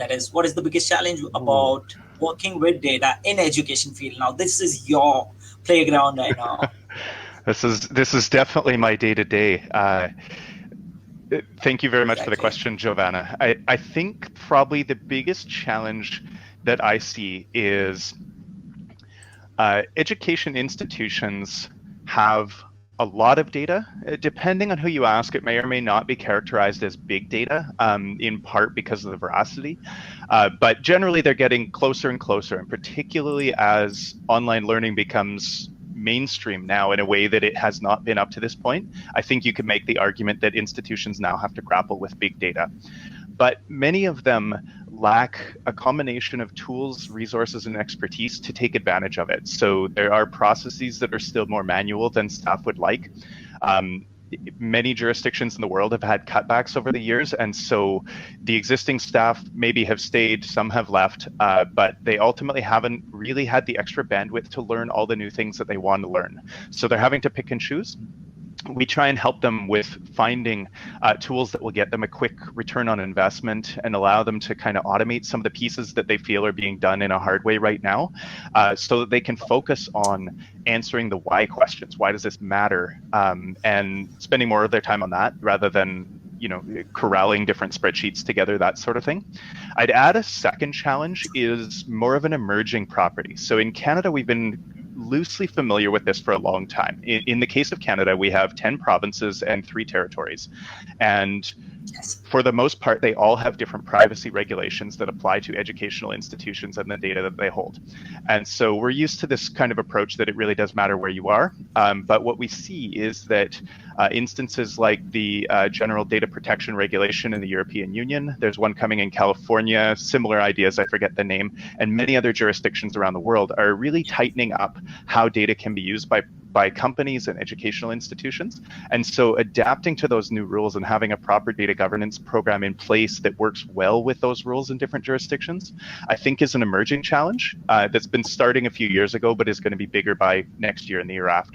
That is, what is the biggest challenge Ooh. about working with data in education field? Now, this is your playground, I know. This is definitely my day to day. Thank you very much for the Exactly. question, Giovanna. I think probably the biggest challenge that I see is education institutions have a lot of data. Depending on who you ask, it may or may not be characterized as big data, in part because of the veracity. But generally, they're getting closer and closer, and particularly as online learning becomes mainstream now in a way that it has not been up to this point, I think you could make the argument that institutions now have to grapple with big data. But many of them lack a combination of tools, resources, and expertise to take advantage of it. So there are processes that are still more manual than staff would like. Um, Many jurisdictions in the world have had cutbacks over the years, and so the existing staff maybe have stayed, some have left, but they ultimately haven't really had the extra bandwidth to learn all the new things that they want to learn. So they're having to pick and choose. We try and help them with finding tools that will get them a quick return on investment and allow them to kind of automate some of the pieces that they feel are being done in a hard way right now, so that they can focus on answering the why questions. Why does this matter? And spending more of their time on that rather than corralling different spreadsheets together, that sort of thing. I'd add a second challenge is more of an emerging property. So in Canada, we've been loosely familiar with this for a long time. In the case of Canada, we have 10 provinces and 3 territories. And Yes. for the most part, they all have different privacy regulations that apply to educational institutions and the data that they hold. And so we're used to this kind of approach that it really does matter where you are. But what we see is that instances like the General Data Protection Regulation in the European Union, there's one coming in California, similar ideas, I forget the name, and many other jurisdictions around the world are really tightening up how data can be used by companies and educational institutions. And so adapting to those new rules and having a proper data governance program in place that works well with those rules in different jurisdictions, I think is an emerging challenge that's been starting a few years ago, but is going to be bigger by next year and the year after.